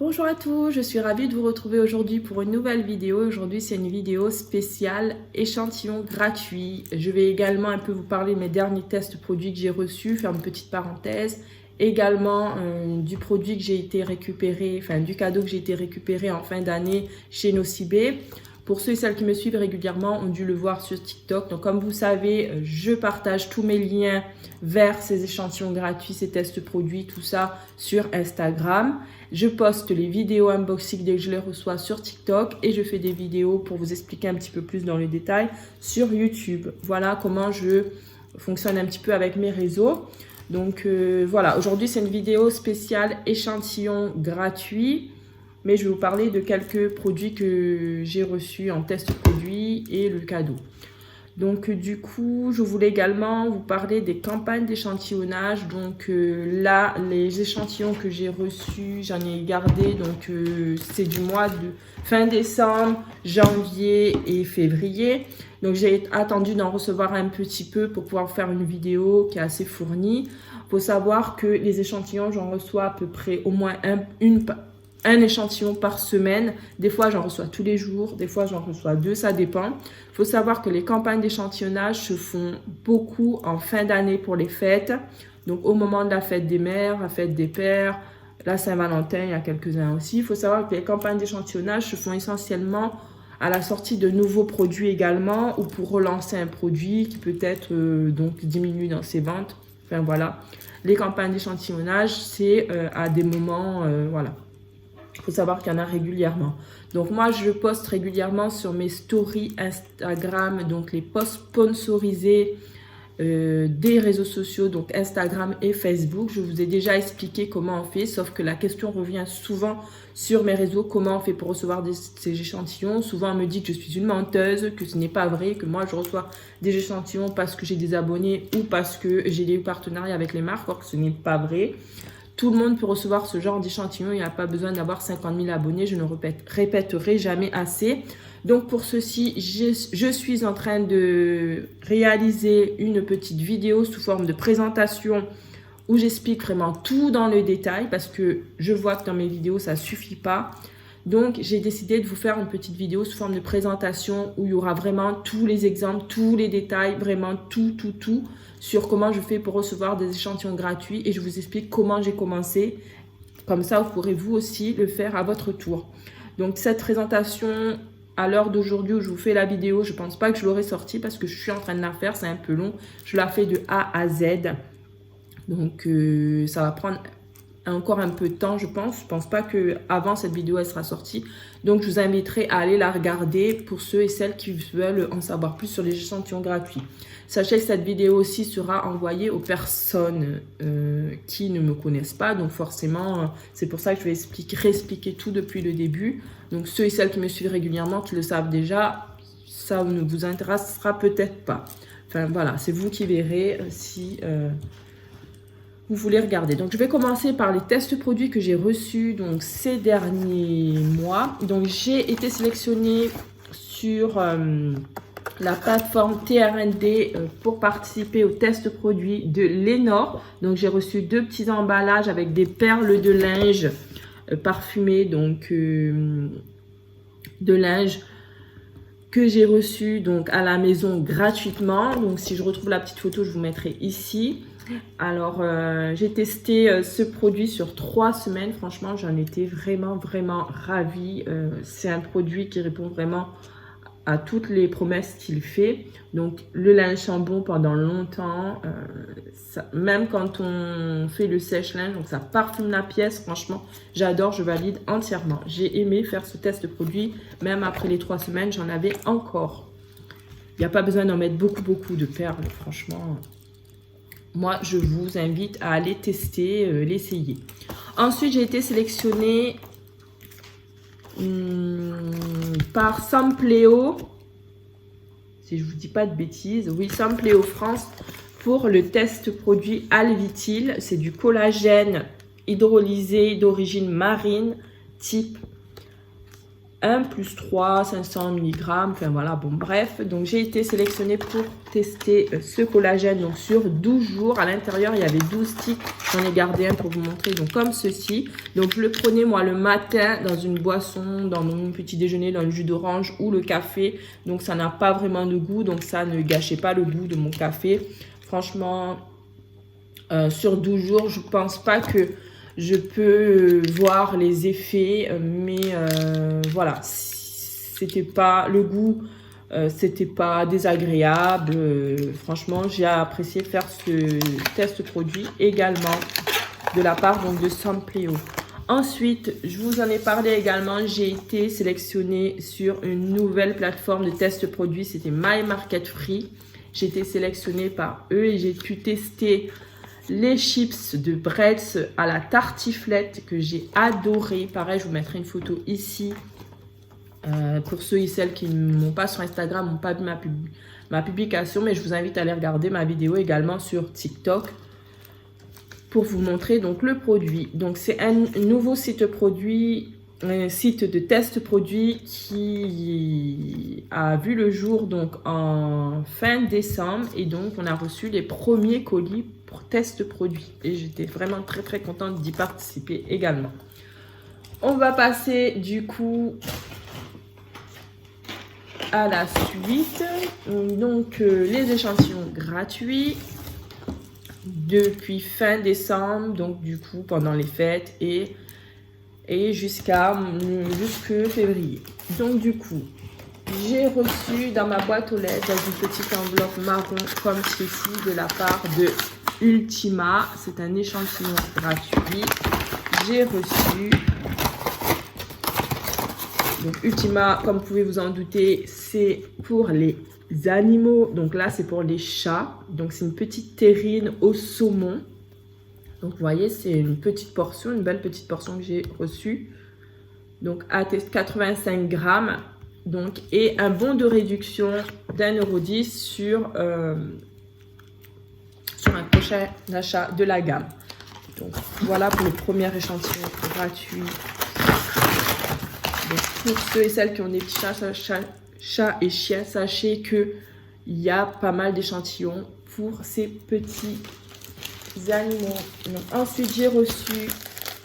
Bonjour à tous, je suis ravie de vous retrouver aujourd'hui pour une nouvelle vidéo. Aujourd'hui, c'est une vidéo spéciale échantillon gratuit. Je vais également un peu vous parler de mes derniers tests produits que j'ai reçus, faire une petite parenthèse. Également du produit que j'ai été récupéré, enfin du cadeau que j'ai été récupéré en fin d'année chez Nocibé. Pour ceux et celles qui me suivent régulièrement ont dû le voir sur TikTok. Donc comme vous savez, je partage tous mes liens vers ces échantillons gratuits, ces tests produits, tout ça sur Instagram. Je poste les vidéos unboxing dès que je les reçois sur TikTok et je fais des vidéos pour vous expliquer un petit peu plus dans le détail sur YouTube. Voilà comment je fonctionne un petit peu avec mes réseaux. Donc voilà, aujourd'hui c'est une vidéo spéciale échantillon gratuit. Mais je vais vous parler de quelques produits que j'ai reçus en test produit et le cadeau. Donc du coup, je voulais également vous parler des campagnes d'échantillonnage. Donc là, les échantillons que j'ai reçus, j'en ai gardé. Donc c'est du mois de fin décembre, janvier et février. Donc j'ai attendu d'en recevoir un petit peu pour pouvoir faire une vidéo qui est assez fournie. Il faut savoir que les échantillons, j'en reçois à peu près au moins un échantillon par semaine. Des fois, j'en reçois tous les jours. Des fois, j'en reçois 2. Ça dépend. Il faut savoir que les campagnes d'échantillonnage se font beaucoup en fin d'année pour les fêtes. Donc, au moment de la fête des mères, la fête des pères, la Saint-Valentin, il y a quelques-uns aussi. Il faut savoir que les campagnes d'échantillonnage se font essentiellement à la sortie de nouveaux produits également ou pour relancer un produit qui peut-être donc diminue dans ses ventes. Enfin, voilà. Les campagnes d'échantillonnage, c'est à des moments, voilà. Il faut savoir qu'il y en a régulièrement. Donc moi, je poste régulièrement sur mes stories Instagram, donc les posts sponsorisés des réseaux sociaux, donc Instagram et Facebook. Je vous ai déjà expliqué comment on fait, sauf que la question revient souvent sur mes réseaux, comment on fait pour recevoir ces échantillons. Souvent, on me dit que je suis une menteuse, que ce n'est pas vrai, que moi, je reçois des échantillons parce que j'ai des abonnés ou parce que j'ai des partenariats avec les marques, or que ce n'est pas vrai. Tout le monde peut recevoir ce genre d'échantillon. Il n'y a pas besoin d'avoir 50 000 abonnés. Je ne répéterai jamais assez. Donc, pour ceci, je suis en train de réaliser une petite vidéo sous forme de présentation où j'explique vraiment tout dans le détail parce que je vois que dans mes vidéos, ça ne suffit pas. Donc, j'ai décidé de vous faire une petite vidéo sous forme de présentation où il y aura vraiment tous les exemples, tous les détails, vraiment tout sur comment je fais pour recevoir des échantillons gratuits et je vous explique comment j'ai commencé. Comme ça, vous pourrez vous aussi le faire à votre tour. Donc, cette présentation, à l'heure d'aujourd'hui où je vous fais la vidéo, je ne pense pas que je l'aurai sortie parce que je suis en train de la faire, c'est un peu long. Je la fais de A à Z. Donc, ça va prendre encore un peu de temps, je pense. Je ne pense pas qu'avant cette vidéo, elle sera sortie. Donc, je vous inviterai à aller la regarder pour ceux et celles qui veulent en savoir plus sur les échantillons gratuits. Sachez que cette vidéo aussi sera envoyée aux personnes qui ne me connaissent pas. Donc, forcément, c'est pour ça que je vais réexpliquer tout depuis le début. Donc, ceux et celles qui me suivent régulièrement, qui le savent déjà, ça ne vous intéressera peut-être pas. Enfin, voilà, c'est vous qui verrez si vous voulez regarder. Donc, je vais commencer par les tests produits que j'ai reçus donc, ces derniers mois. Donc, j'ai été sélectionnée sur la plateforme TRND pour participer au test produit de Lénore. Donc, j'ai reçu 2 petits emballages avec des perles de linge parfumées, donc de linge que j'ai reçu donc à la maison gratuitement. Donc, si je retrouve la petite photo, je vous mettrai ici. Alors, j'ai testé ce produit sur 3 semaines. Franchement, j'en étais vraiment ravie. C'est un produit qui répond vraiment à toutes les promesses qu'il fait. Donc, le linge sent bon pendant longtemps. Même quand on fait le sèche-linge, donc ça parfume la pièce. Franchement, j'adore, je valide entièrement. J'ai aimé faire ce test produit. Même après les 3 semaines, j'en avais encore. Il n'y a pas besoin d'en mettre beaucoup de perles, franchement. Moi, je vous invite à aller tester, l'essayer. Ensuite, j'ai été sélectionnée par Sampléo. Si je ne vous dis pas de bêtises. Oui, Sampléo France pour le test produit Alvitil. C'est du collagène hydrolysé d'origine marine type 1 plus 3, 500 mg, enfin voilà, bon bref. Donc j'ai été sélectionnée pour tester ce collagène donc sur 12 jours. À l'intérieur, il y avait 12 sticks. J'en ai gardé un pour vous montrer, donc comme ceci. Donc je le prenais moi le matin dans une boisson, dans mon petit déjeuner, dans le jus d'orange ou le café. Donc ça n'a pas vraiment de goût, donc ça ne gâchait pas le goût de mon café. Franchement, sur 12 jours, je pense pas que je peux voir les effets, mais voilà, c'était pas le goût, c'était pas désagréable. Franchement, j'ai apprécié faire ce test produit également de la part donc de Sampleo. Ensuite, je vous en ai parlé également, j'ai été sélectionnée sur une nouvelle plateforme de test produit, c'était My Market Free. J'ai été sélectionnée par eux et j'ai pu tester les chips de Bretz à la tartiflette que j'ai adoré. Pareil, je vous mettrai une photo ici. Pour ceux et celles qui ne m'ont pas sur Instagram, n'ont pas vu ma publication, mais je vous invite à aller regarder ma vidéo également sur TikTok pour vous montrer donc le produit. Donc c'est un nouveau site produit, un site de test produit qui a vu le jour donc en fin décembre et donc on a reçu les premiers colis pour test produit et j'étais vraiment très contente d'y participer également. On va passer du coup à la suite. Donc les échantillons gratuits depuis fin décembre, donc du coup pendant les fêtes et jusque février. Donc du coup, j'ai reçu dans ma boîte aux lettres, dans une petite enveloppe marron comme ceci, de la part de Ultima. C'est un échantillon gratuit. J'ai reçu... Donc Ultima, comme vous pouvez vous en douter, c'est pour les animaux. Donc là, c'est pour les chats. Donc c'est une petite terrine au saumon. Donc, vous voyez, c'est une petite portion, une belle petite portion que j'ai reçue. Donc, à 85 grammes. Donc, et un bon de réduction d'1,10 € sur un prochain achat de la gamme. Donc, voilà pour le premier échantillon gratuit. Donc, pour ceux et celles qui ont des petits chats et chiens, sachez qu'il y a pas mal d'échantillons pour ces petits animaux. Donc, ensuite, j'ai reçu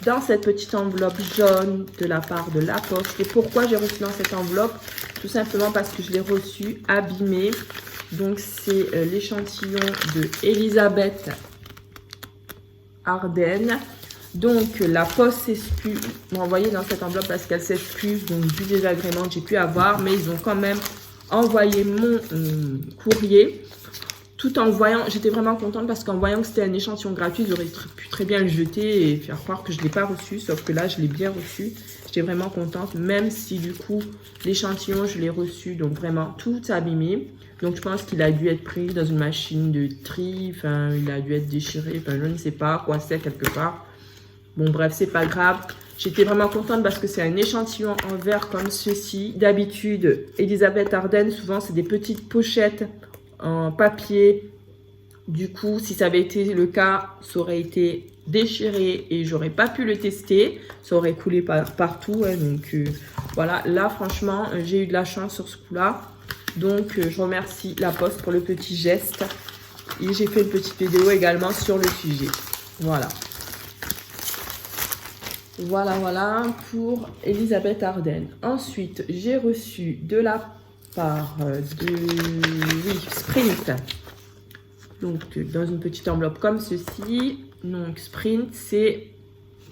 dans cette petite enveloppe jaune de la part de La Poste. Et pourquoi j'ai reçu dans cette enveloppe? Tout simplement parce que je l'ai reçu abîmé. Donc, c'est l'échantillon de Elisabeth Ardennes. Donc, La Poste s'excuse, m'a envoyé dans cette enveloppe parce qu'elle s'excuse donc du désagrément que j'ai pu avoir. Mais ils ont quand même envoyé mon courrier. Tout en voyant, j'étais vraiment contente parce qu'en voyant que c'était un échantillon gratuit, j'aurais pu très bien le jeter et faire croire que je ne l'ai pas reçu. Sauf que là, je l'ai bien reçu. J'étais vraiment contente, même si du coup, l'échantillon, je l'ai reçu. Donc vraiment, tout abîmé. Donc je pense qu'il a dû être pris dans une machine de tri. Enfin, il a dû être déchiré. Enfin, je ne sais pas quoi c'est quelque part. Bon, bref, c'est pas grave. J'étais vraiment contente parce que c'est un échantillon en verre comme ceci. D'habitude, Elisabeth Ardennes, souvent, c'est des petites pochettes en papier. Du coup, si ça avait été le cas, ça aurait été déchiré et j'aurais pas pu le tester. Ça aurait coulé partout. Hein, donc voilà, là franchement, j'ai eu de la chance sur ce coup-là. Donc je remercie La Poste pour le petit geste. Et j'ai fait une petite vidéo également sur le sujet. Voilà. Voilà pour Elisabeth Ardennes. Ensuite, j'ai reçu de la part de Sprint. Donc, dans une petite enveloppe comme ceci. Donc, Sprint, c'est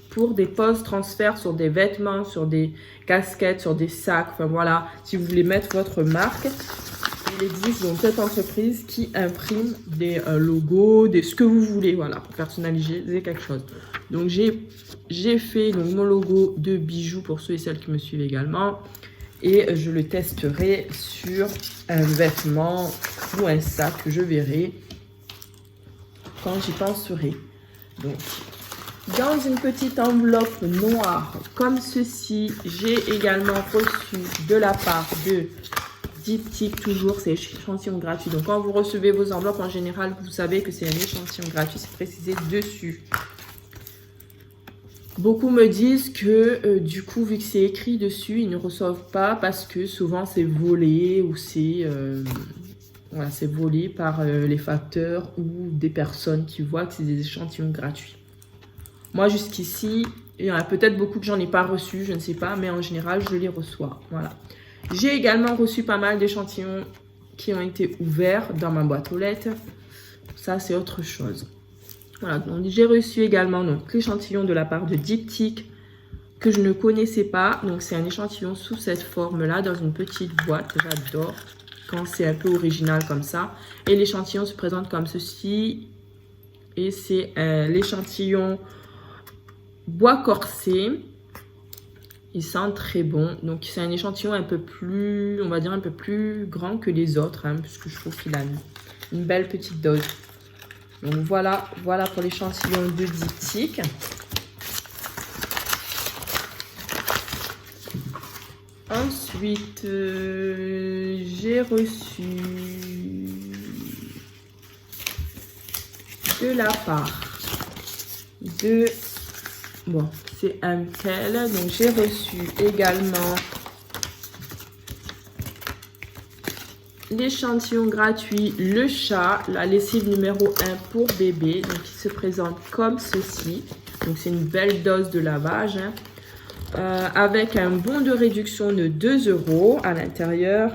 pour des poses transferts sur des vêtements, sur des casquettes, sur des sacs. Enfin, voilà, si vous voulez mettre votre marque. Il existe donc cette entreprise qui imprime des logos, ce que vous voulez, voilà, pour personnaliser quelque chose. Donc, j'ai fait donc, mon logo de bijoux pour ceux et celles qui me suivent également. Et je le testerai sur un vêtement ou un sac, je verrai quand j'y penserai. Donc, dans une petite enveloppe noire comme ceci, j'ai également reçu de la part de Diptyque, toujours c'est échantillon gratuit. Donc, quand vous recevez vos enveloppes, en général, vous savez que c'est un échantillon gratuit, c'est précisé dessus. Beaucoup me disent que du coup, vu que c'est écrit dessus, ils ne reçoivent pas parce que souvent c'est volé ou c'est voilà, c'est volé par les facteurs ou des personnes qui voient que c'est des échantillons gratuits. Moi, jusqu'ici, il y en a peut-être beaucoup que j'en ai pas reçu, je ne sais pas, mais en général, je les reçois. Voilà. J'ai également reçu pas mal d'échantillons qui ont été ouverts dans ma boîte aux lettres. Ça, c'est autre chose. Voilà, donc j'ai reçu également l'échantillon de la part de Diptyque que je ne connaissais pas. Donc c'est un échantillon sous cette forme-là, dans une petite boîte. J'adore quand c'est un peu original comme ça. Et l'échantillon se présente comme ceci. Et c'est l'échantillon bois corsé. Il sent très bon. Donc c'est un échantillon un peu plus, on va dire un peu plus grand que les autres, hein, puisque je trouve qu'il a une belle petite dose. Donc voilà pour l'échantillon de Diptyque. Ensuite, j'ai reçu de la part de... Bon, c'est un tel. Donc j'ai reçu également l'échantillon gratuit Le Chat, la lessive numéro 1 pour bébé. Donc il se présente comme ceci. Donc c'est une belle dose de lavage, hein. Avec un bon de réduction de 2 € à l'intérieur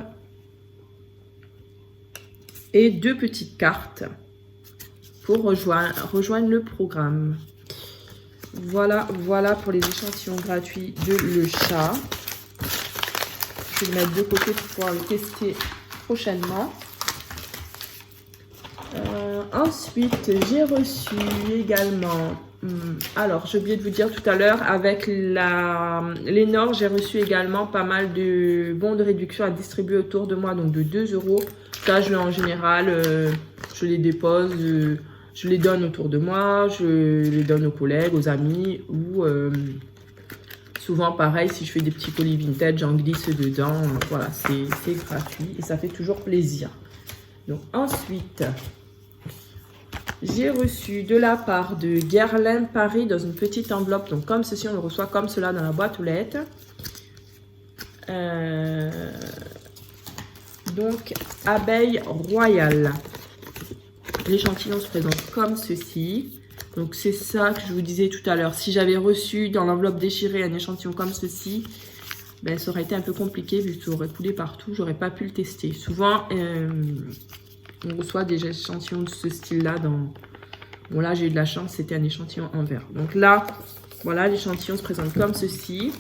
et 2 petites cartes pour rejoindre le programme. Voilà pour les échantillons gratuits de Le Chat. Je vais le mettre de côté pour pouvoir le tester prochainement. Ensuite, j'ai reçu également... alors, j'ai oublié de vous dire tout à l'heure, avec l'Enor, j'ai reçu également pas mal de bons de réduction à distribuer autour de moi, donc de 2 €. Ça, en général, je les dépose, je les donne autour de moi, je les donne aux collègues, aux amis, ou souvent pareil, si je fais des petits colis vintage, j'en glisse dedans. Voilà, c'est gratuit et ça fait toujours plaisir. Donc ensuite... j'ai reçu de la part de Guerlain Paris dans une petite enveloppe. Donc comme ceci, on le reçoit comme cela dans la boîte aux lettres. Donc abeille royale. L'échantillon se présente comme ceci. Donc c'est ça que je vous disais tout à l'heure. Si j'avais reçu dans l'enveloppe déchirée un échantillon comme ceci, ben, ça aurait été un peu compliqué vu que ça aurait coulé partout. J'aurais pas pu le tester. Souvent... on reçoit des échantillons de ce style-là. Bon, là, j'ai eu de la chance, c'était un échantillon en verre. Donc là, voilà, l'échantillon se présente comme ceci.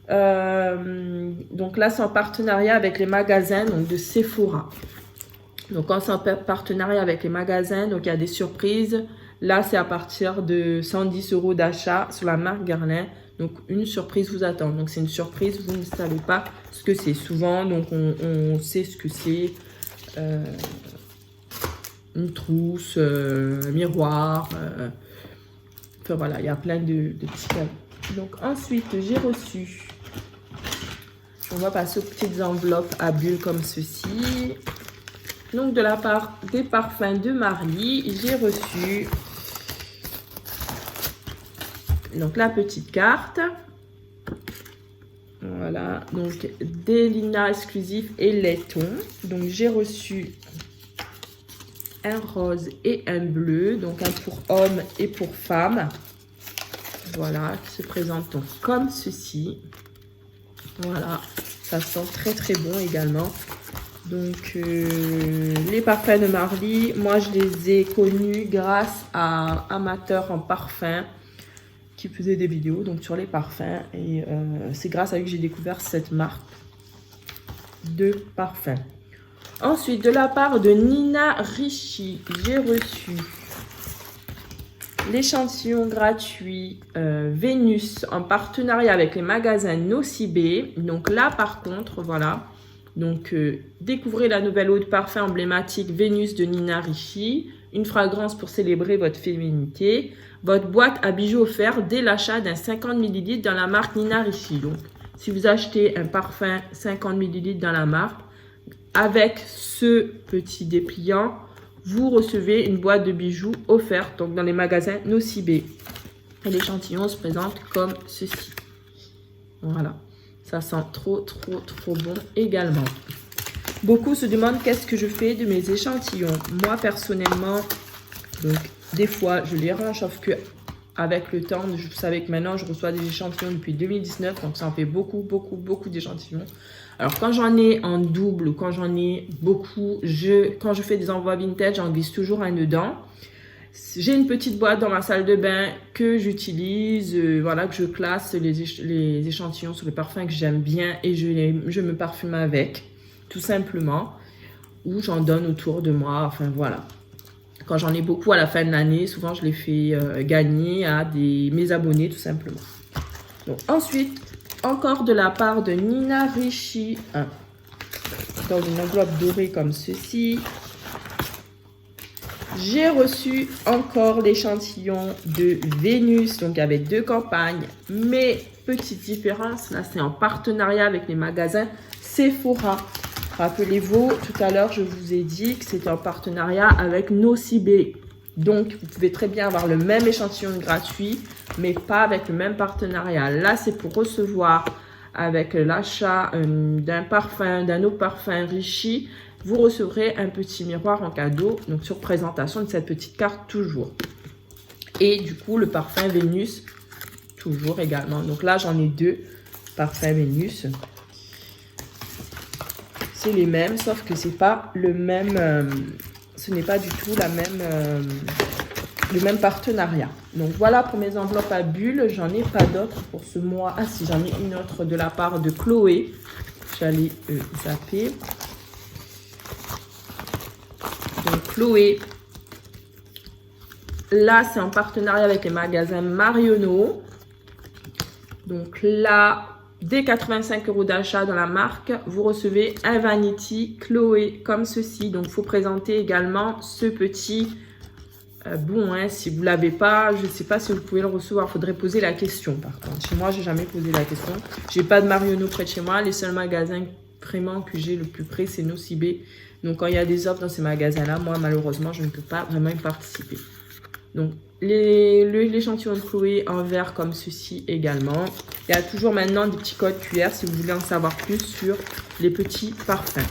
Donc là, c'est en partenariat avec les magasins donc de Sephora. Donc, quand c'est en partenariat avec les magasins, donc il y a des surprises. Là, c'est à partir de 110 € d'achat sur la marque Guerlain. Donc, une surprise vous attend. Donc, c'est une surprise, vous ne savez pas ce que c'est. Souvent, donc, on sait ce que c'est. Une trousse, un miroir, enfin voilà, il y a plein de petits cadeaux. Donc ensuite, j'ai reçu, on va passer aux petites enveloppes à bulles comme ceci. Donc de la part des parfums de Marly, j'ai reçu donc la petite carte. Voilà, donc des Lina exclusifs et laiton. Donc j'ai reçu un rose et un bleu, donc un pour homme et pour femme. Voilà, qui se présente donc comme ceci. Voilà, ça sent très très bon également. Donc les parfums de Marly, moi je les ai connus grâce à Amateur en parfum qui faisait des vidéos donc sur les parfums et c'est grâce à lui que j'ai découvert cette marque de parfums. Ensuite, de la part de Nina Ricci, j'ai reçu l'échantillon gratuit Vénus en partenariat avec les magasins Nocibé. Donc là, par contre, voilà. Donc, découvrez la nouvelle eau de parfum emblématique Vénus de Nina Ricci. Une fragrance pour célébrer votre féminité. Votre boîte à bijoux offert dès l'achat d'un 50 ml dans la marque Nina Ricci. Donc, si vous achetez un parfum 50 ml dans la marque, avec ce petit dépliant, vous recevez une boîte de bijoux offerte donc dans les magasins Nocibé. Et l'échantillon se présente comme ceci. Voilà. Ça sent trop bon également. Beaucoup se demandent qu'est-ce que je fais de mes échantillons. Moi, personnellement, donc, des fois, je les range, sauf que avec le temps, vous savez que maintenant, je reçois des échantillons depuis 2019, donc ça en fait beaucoup d'échantillons. Alors, quand j'en ai en double ou quand j'en ai beaucoup, quand je fais des envois vintage, j'en glisse toujours un dedans. J'ai une petite boîte dans ma salle de bain que j'utilise, voilà, que je classe les échantillons sur les parfums que j'aime bien et je me parfume avec, tout simplement, ou j'en donne autour de moi, enfin voilà. Quand j'en ai beaucoup à la fin de l'année, souvent je les fais gagner à mes abonnés, tout simplement. Donc ensuite, encore de la part de Nina Ricci, dans une enveloppe dorée comme ceci. J'ai reçu encore l'échantillon de Vénus, donc avec 2 campagnes. Mais petite différence, là c'est en partenariat avec les magasins Sephora. Rappelez-vous, tout à l'heure je vous ai dit que c'était en partenariat avec Nocibé. Donc vous pouvez très bien avoir le même échantillon gratuit, mais pas avec le même partenariat. Là c'est pour recevoir avec l'achat d'un parfum, d'un autre parfum Ricci. Vous recevrez un petit miroir en cadeau, donc sur présentation de cette petite carte toujours. Et du coup, le parfum Vénus, toujours également. Donc là, j'en ai 2 parfums Vénus. C'est les mêmes, sauf que c'est pas le même, ce n'est pas du tout le même partenariat. Donc voilà pour mes enveloppes à bulles. J'en ai pas d'autres pour ce mois. Ah si, j'en ai une autre de la part de Chloé. J'allais zapper. Donc Chloé, là c'est en partenariat avec les magasins Marionneau. Donc là, dès 85 € d'achat dans la marque, vous recevez un Vanity Chloé comme ceci. Donc il faut présenter également ce petit bon, hein, si vous ne l'avez pas, je ne sais pas si vous pouvez le recevoir. Il faudrait poser la question par contre. Chez moi, je n'ai jamais posé la question. Je n'ai pas de Marionneau près de chez moi. Les seuls magasins vraiment que j'ai le plus près, c'est Nocibé. Donc, quand il y a des offres dans ces magasins-là, moi, malheureusement, je ne peux pas vraiment y participer. Donc, l'échantillon de Chloé en vert comme ceci également. Il y a toujours maintenant des petits codes QR si vous voulez en savoir plus sur les petits parfums.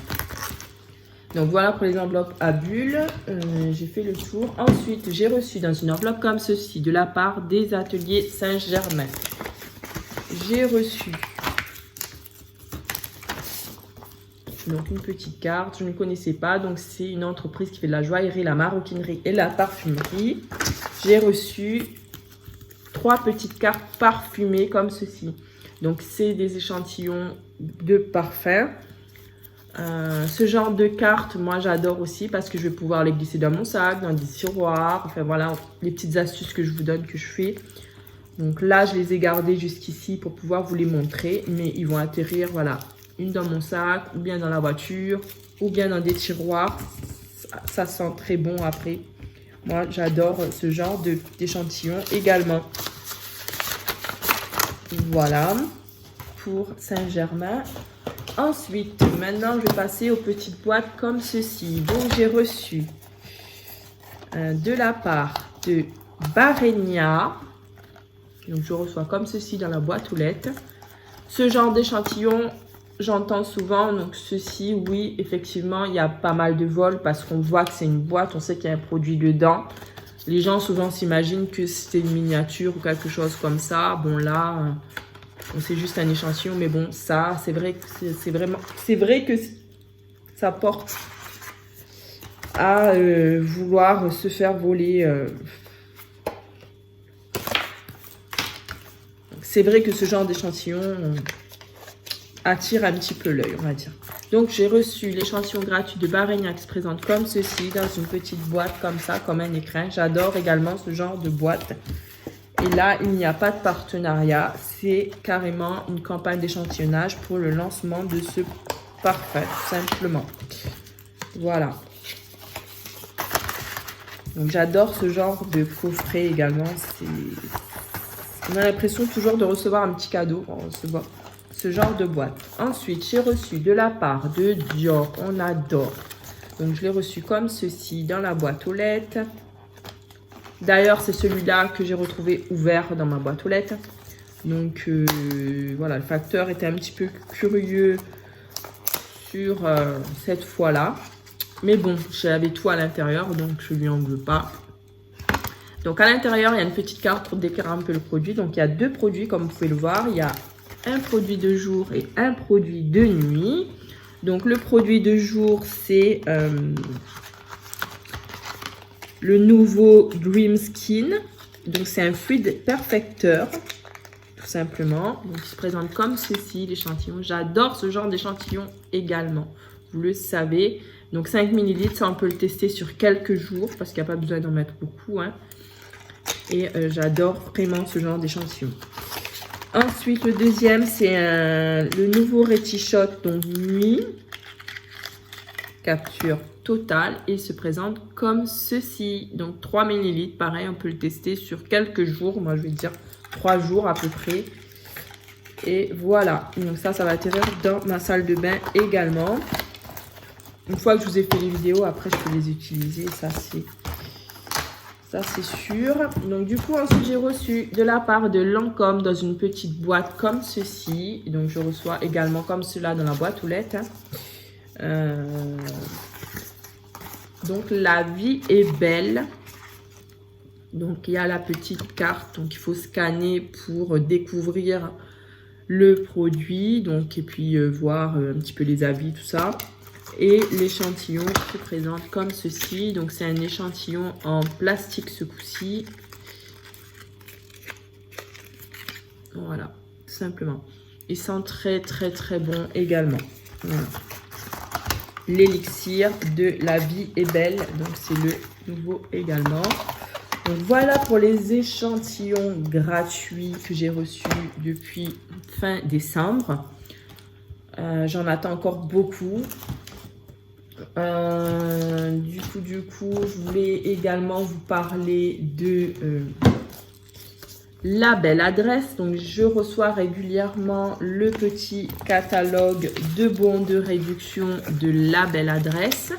Donc, voilà pour les enveloppes à bulles. J'ai fait le tour. Ensuite, j'ai reçu dans une enveloppe comme ceci de la part des ateliers Saint-Germain. J'ai reçu donc une petite carte, je ne connaissais pas, donc c'est une entreprise qui fait de la joaillerie, la maroquinerie et la parfumerie. J'ai reçu 3 petites cartes parfumées comme ceci. Donc c'est des échantillons de parfums. Ce genre de cartes, moi j'adore aussi parce que je vais pouvoir les glisser dans mon sac, dans des tiroirs. Enfin voilà, les petites astuces que je vous donne, que je fais. Donc là, je les ai gardées jusqu'ici pour pouvoir vous les montrer, mais ils vont atterrir, voilà. Une dans mon sac, ou bien dans la voiture, ou bien dans des tiroirs. Ça sent très bon après. Moi, j'adore ce genre d'échantillon également. Voilà, pour Saint-Germain. Ensuite, maintenant, je vais passer aux petites boîtes comme ceci. Donc, j'ai reçu de la part de Barenia. Donc, je reçois comme ceci dans la boîte aux lettres. Ce genre d'échantillon, j'entends souvent, donc ceci, oui, effectivement, il y a pas mal de vols parce qu'on voit que c'est une boîte, on sait qu'il y a un produit dedans. Les gens souvent s'imaginent que c'était une miniature ou quelque chose comme ça. Bon là, c'est juste un échantillon, mais bon, ça, c'est vrai que ça porte à vouloir se faire voler. C'est vrai que ce genre d'échantillon attire un petit peu l'œil, on va dire. Donc, j'ai reçu l'échantillon gratuit de Barenia qui se présente comme ceci, dans une petite boîte comme ça, comme un écrin. J'adore également ce genre de boîte. Et là, il n'y a pas de partenariat. C'est carrément une campagne d'échantillonnage pour le lancement de ce parfum, tout simplement. Voilà. Donc, j'adore ce genre de coffret également. On a l'impression toujours de recevoir un petit cadeau quand on recevoir ce genre de boîte. Ensuite, j'ai reçu de la part de Dior. On adore. Donc, je l'ai reçu comme ceci dans la boîte aux lettres. D'ailleurs, c'est celui-là que j'ai retrouvé ouvert dans ma boîte aux lettres. Donc voilà, le facteur était un petit peu curieux sur cette fois-là. Mais bon, j'avais tout à l'intérieur, donc je lui en veux pas. Donc à l'intérieur, il y a une petite carte pour décrire un peu le produit. Donc il y a 2 produits comme vous pouvez le voir. Il y a un produit de jour et un produit de nuit. Donc le produit de jour, c'est le nouveau Dream Skin. Donc c'est un fluide perfecteur, tout simplement. Donc il se présente comme ceci, l'échantillon. J'adore ce genre d'échantillon également, vous le savez. Donc 5 ml, ça on peut le tester sur quelques jours parce qu'il n'y a pas besoin d'en mettre beaucoup, hein. Et j'adore vraiment ce genre d'échantillon. Ensuite, le deuxième, c'est le nouveau Ready-Shot, donc nuit. Capture totale. Et il se présente comme ceci. Donc 3 ml, pareil, on peut le tester sur quelques jours. Moi, je vais dire 3 jours à peu près. Et voilà. Donc ça va atterrir dans ma salle de bain également. Une fois que je vous ai fait les vidéos, après, je peux les utiliser. Ça, c'est sûr. Donc du coup, ensuite j'ai reçu de la part de Lancôme dans une petite boîte comme ceci. Donc je reçois également comme cela dans la boîte aux lettres. Donc la vie est belle. Donc il y a la petite carte. Donc il faut scanner pour découvrir le produit. Donc et puis voir un petit peu les avis, tout ça. Et l'échantillon se présente comme ceci. Donc c'est un échantillon en plastique ce coup-ci. Voilà, tout simplement. Il sent très très très bon également. Voilà. L'élixir de la vie est belle. Donc c'est le nouveau également. Donc voilà pour les échantillons gratuits que j'ai reçus depuis fin décembre. J'en attends encore beaucoup. Du coup, je voulais également vous parler de la belle adresse. Donc, je reçois régulièrement le petit catalogue de bons de réduction de la belle adresse.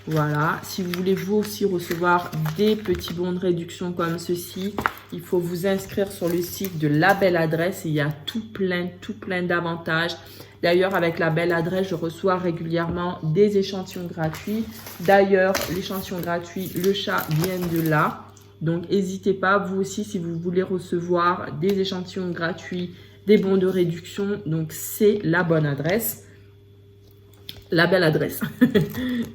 Voilà, si vous voulez vous aussi recevoir des petits bons de réduction comme ceci, il faut vous inscrire sur le site de la belle adresse et il y a tout plein d'avantages. D'ailleurs, avec la belle adresse, je reçois régulièrement des échantillons gratuits. D'ailleurs, l'échantillon gratuit, le chat vient de là. Donc, n'hésitez pas, vous aussi, si vous voulez recevoir des échantillons gratuits, des bons de réduction. Donc, c'est la bonne adresse. La belle adresse.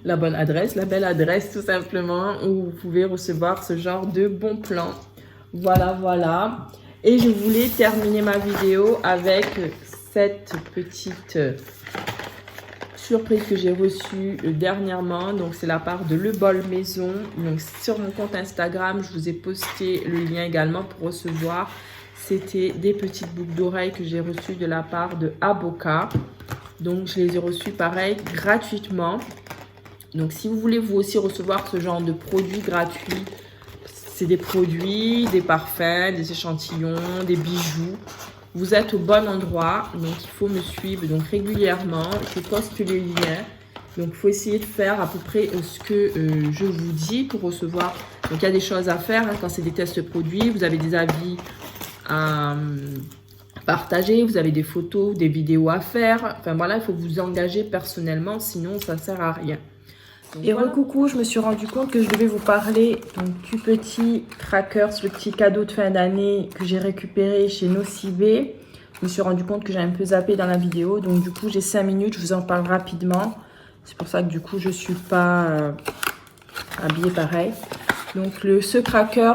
La bonne adresse, la belle adresse, tout simplement, où vous pouvez recevoir ce genre de bons plans. Voilà, voilà. Et je voulais terminer ma vidéo avec cette petite surprise que j'ai reçue dernièrement. Donc c'est la part de Le Bol Maison. Donc sur mon compte Instagram, je vous ai posté le lien également pour recevoir. C'était des petites boucles d'oreilles que j'ai reçues de la part de Aboka. Donc je les ai reçues pareil gratuitement. Donc si vous voulez vous aussi recevoir ce genre de produits gratuits, c'est des produits, des parfums, des échantillons, des bijoux. Vous êtes au bon endroit, donc il faut me suivre donc régulièrement. Je poste les liens. Donc il faut essayer de faire à peu près ce que je vous dis pour recevoir. Donc il y a des choses à faire hein, quand c'est des tests produits. Vous avez des avis à partager, vous avez des photos, des vidéos à faire. Enfin voilà, il faut vous engager personnellement, sinon ça ne sert à rien. Donc, et voilà. Recoucou, je me suis rendu compte que je devais vous parler donc, du petit Crackers, le petit cadeau de fin d'année que j'ai récupéré chez Nocibé. Je me suis rendu compte que j'ai un peu zappé dans la vidéo, donc du coup j'ai 5 minutes, je vous en parle rapidement. C'est pour ça que du coup je ne suis pas habillée pareil. Donc ce Cracker,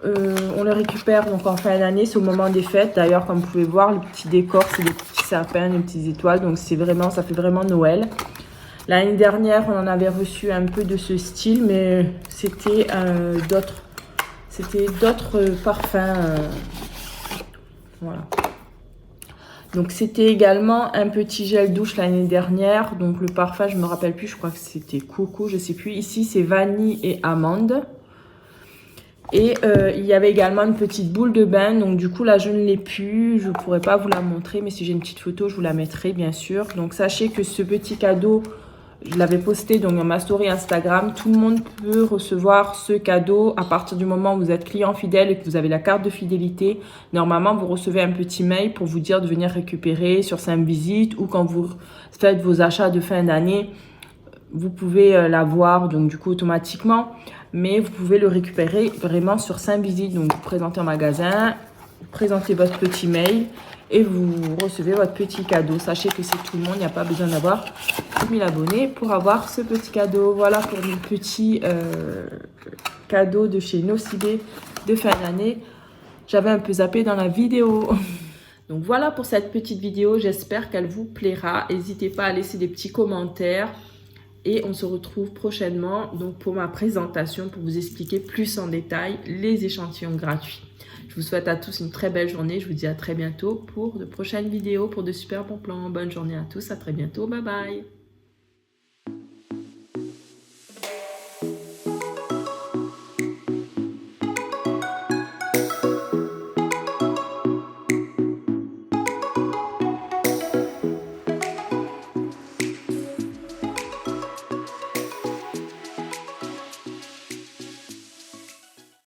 on le récupère donc en fin d'année, c'est au moment des fêtes. D'ailleurs comme vous pouvez voir, le petit décor c'est des petits sapins, des petites étoiles, donc c'est vraiment, ça fait vraiment Noël. L'année dernière, on en avait reçu un peu de ce style, mais c'était d'autres parfums. Voilà. Donc, c'était également un petit gel douche l'année dernière. Donc, le parfum, je ne me rappelle plus, je crois que c'était coco, je ne sais plus. Ici, c'est vanille et amande. Et il y avait également une petite boule de bain. Donc, du coup, là, je ne l'ai plus. Je ne pourrais pas vous la montrer, mais si j'ai une petite photo, je vous la mettrai, bien sûr. Donc, sachez que ce petit cadeau... Je l'avais posté donc dans ma story Instagram. Tout le monde peut recevoir ce cadeau à partir du moment où vous êtes client fidèle et que vous avez la carte de fidélité. Normalement, vous recevez un petit mail pour vous dire de venir récupérer sur 5 visites ou quand vous faites vos achats de fin d'année, vous pouvez l'avoir donc du coup automatiquement. Mais vous pouvez le récupérer vraiment sur 5 visites. Donc, vous présentez en magasin, vous présentez votre petit mail et vous recevez votre petit cadeau. Sachez que c'est tout le monde, il n'y a pas besoin d'avoir 1000 abonnés pour avoir ce petit cadeau. Voilà pour mon petit cadeau de chez Nocibé de fin d'année. J'avais un peu zappé dans la vidéo. Donc voilà pour cette petite vidéo, j'espère qu'elle vous plaira. N'hésitez pas à laisser des petits commentaires. Et on se retrouve prochainement donc pour ma présentation pour vous expliquer plus en détail les échantillons gratuits. Je vous souhaite à tous une très belle journée. Je vous dis à très bientôt pour de prochaines vidéos, pour de super bons plans. Bonne journée à tous, à très bientôt. Bye bye.